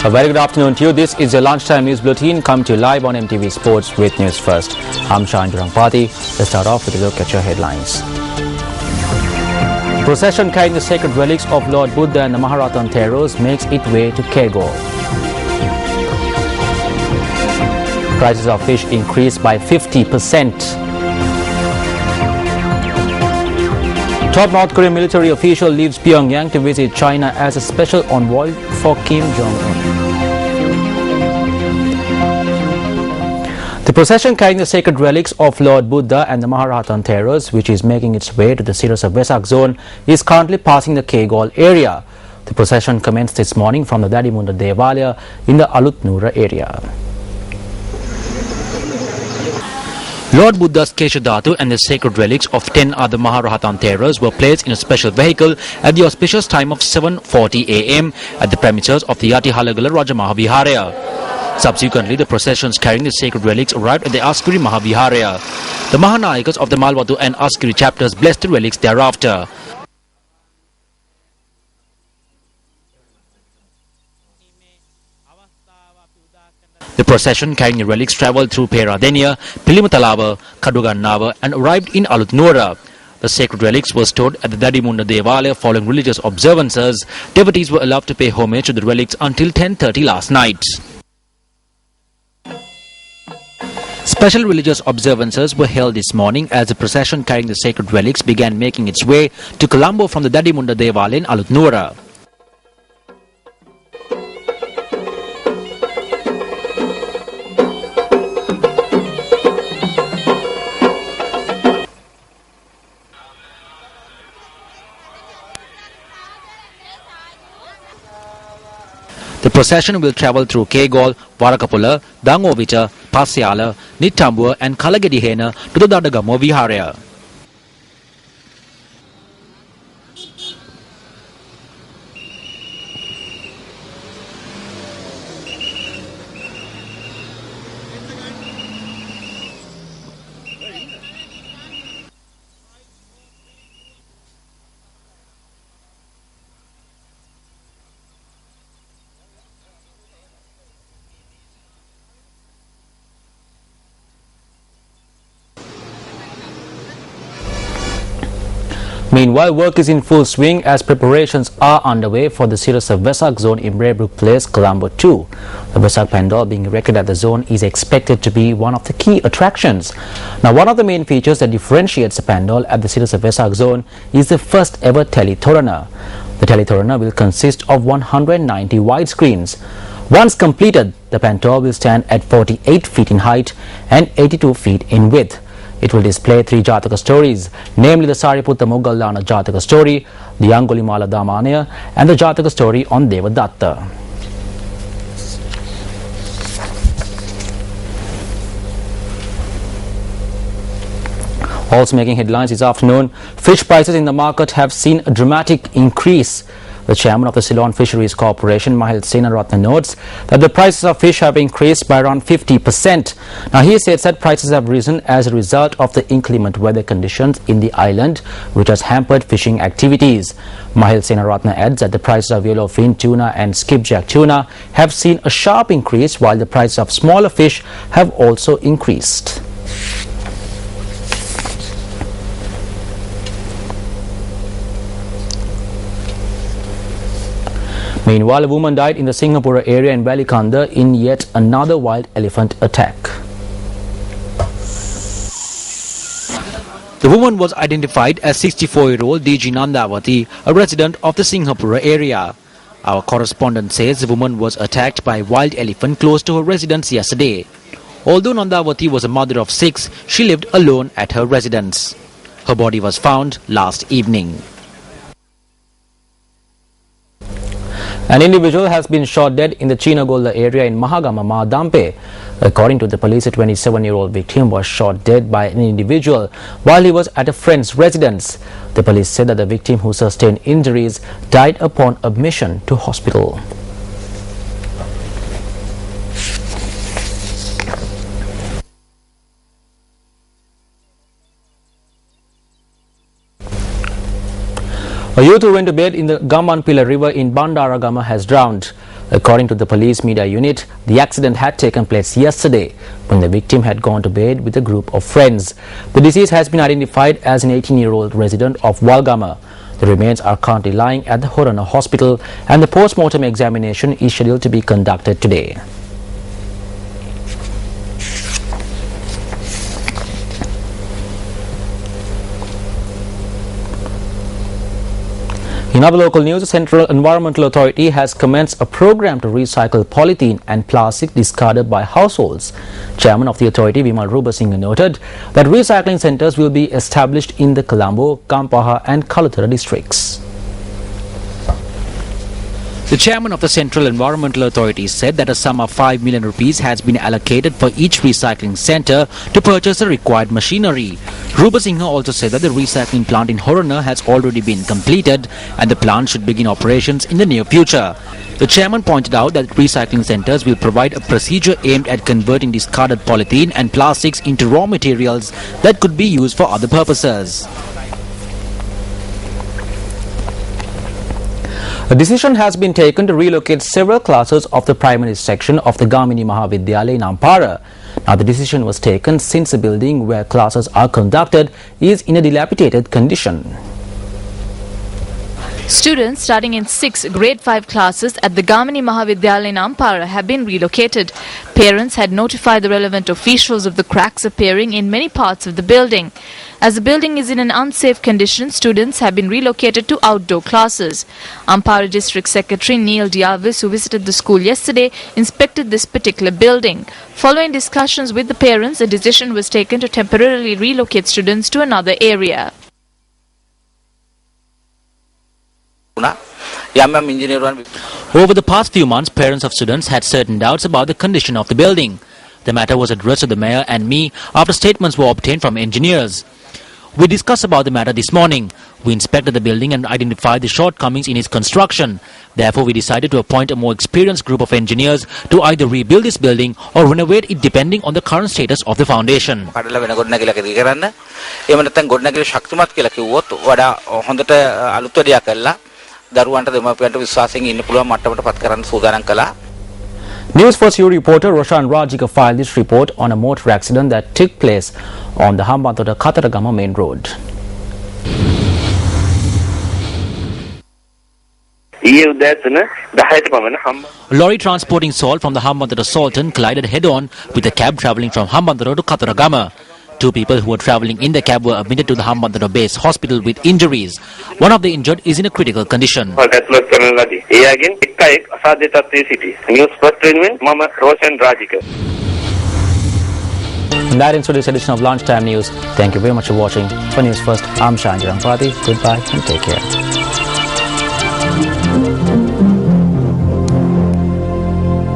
A very good afternoon to you. This is your lunchtime news bulletin. Come to you live on MTV Sports with News First. I'm Shahan Jurangpati. Let's start off with a look at your headlines. The procession carrying the sacred relics of Lord Buddha and the Maharathan Theros makes its way to Kegol. Prices of fish increased by 50%. Top North Korean military official leaves Pyongyang to visit China as a special envoy for Kim Jong-un. The procession carrying the sacred relics of Lord Buddha and the Maharathan Theros, which is making its way to the Sirosa Vesak zone, is currently passing the Kegol area. The procession commenced this morning from the Dadimunda Devalaya in the Alutnura area. Lord Buddha's Keshadhatu and the sacred relics of 10 other Maharathan Theros were placed in a special vehicle at the auspicious time of 7:40 a.m. at the premises of the Yati Halagala Raja Mahaviharaya. Subsequently, the processions carrying the sacred relics arrived at the Askari Mahaviharaya. The Mahanayakas of the Malwatu and Askari chapters blessed the relics thereafter. The procession carrying the relics travelled through Peradenia, Pilimatalawa, Kadugannava and arrived in Alutnura. The sacred relics were stored at the Dadimunda Devalaya following religious observances. Devotees were allowed to pay homage to the relics until 10:30 last night. Special religious observances were held this morning as the procession carrying the sacred relics began making its way to Colombo from the Dadimunda Devalaya in Alutnura. The procession will travel through Kegol, Varakapula, Dangovita, Pasiala, Nitambua and Kalagedihena to the Dadagamo Viharaya. Meanwhile, work is in full swing as preparations are underway for the Sirosa Vesak zone in Braybrook Place, Colombo 2. The Vesak Pandal being erected at the zone is expected to be one of the key attractions. Now, one of the main features that differentiates the Pandal at the Sirosa Vesak zone is the first ever Teletorana. The Teletorana will consist of 190 widescreens. Once completed, the Pandal will stand at 48 feet in height and 82 feet in width. It will display 3 Jataka stories, namely the Sariputta Mogallana Jataka story, the Angulimala Damanya and the Jataka story on Devadatta. Also making headlines this afternoon, fish prices in the market have seen a dramatic increase. The chairman of the Ceylon Fisheries Corporation, Mahil Senaratne, notes that the prices of fish have increased by around 50%. Now, he says that prices have risen as a result of the inclement weather conditions in the island, which has hampered fishing activities. Mahil Senaratne adds that the prices of yellowfin tuna and skipjack tuna have seen a sharp increase, while the prices of smaller fish have also increased. Meanwhile, a woman died in the Singapore area in Balikanda in yet another wild elephant attack. The woman was identified as 64-year-old DG Nandavati, a resident of the Singapore area. Our correspondent says the woman was attacked by a wild elephant close to her residence yesterday. Although Nandavati was a mother of 6, she lived alone at her residence. Her body was found last evening. An individual has been shot dead in the Chinagolda area in Mahagama, Madampe. According to the police, a 27-year-old victim was shot dead by an individual while he was at a friend's residence. The police said that the victim, who sustained injuries, died upon admission to hospital. A youth who went to bed in the Gamanpila river in Bandaragama has drowned. According to the police media unit, the accident had taken place yesterday when the victim had gone to bed with a group of friends. The deceased has been identified as an 18-year-old resident of Walgama. The remains are currently lying at the Horana Hospital and the post-mortem examination is scheduled to be conducted today. In other local news, the Central Environmental Authority has commenced a program to recycle polythene and plastic discarded by households. Chairman of the authority, Vimal Rubasinghe, noted that recycling centres will be established in the Colombo, Gampaha and Kaluthara districts. The chairman of the Central Environmental Authority said that a sum of 5 million rupees has been allocated for each recycling centre to purchase the required machinery. Rubasinghe also said that the recycling plant in Horana has already been completed and the plant should begin operations in the near future. The chairman pointed out that recycling centres will provide a procedure aimed at converting discarded polythene and plastics into raw materials that could be used for other purposes. A decision has been taken to relocate several classes of the primary section of the Gamini Mahavidyalaya in Ampara. Now, the decision was taken since the building where classes are conducted is in a dilapidated condition. Students starting in 6 grade 5 classes at the Gamini Mahavidyalaya in Ampara have been relocated. Parents had notified the relevant officials of the cracks appearing in many parts of the building. As the building is in an unsafe condition, students have been relocated to outdoor classes. Ampara District Secretary Neil Diavis, who visited the school yesterday, inspected this particular building. Following discussions with the parents, a decision was taken to temporarily relocate students to another area. Over the past few months, parents of students had certain doubts about the condition of the building. The matter was addressed to the mayor and me after statements were obtained from engineers. We discussed about the matter this morning. We inspected the building and identified the shortcomings in its construction. Therefore, we decided to appoint a more experienced group of engineers to either rebuild this building or renovate it depending on the current status of the foundation. News First U reporter Roshan Rajika filed this report on a motor accident that took place on the Hambantota Katharagama main road. A lorry transporting salt from the Hambantota Sultan collided head-on with a cab travelling from Hambantota to Katharagama. 2 people who were travelling in the cab were admitted to the Hambantota base hospital with injuries. One of the injured is in a critical condition. That ends today's edition of Lunchtime News. Thank you very much for watching. For News First, I'm Shanjaram Prati. Goodbye and take care.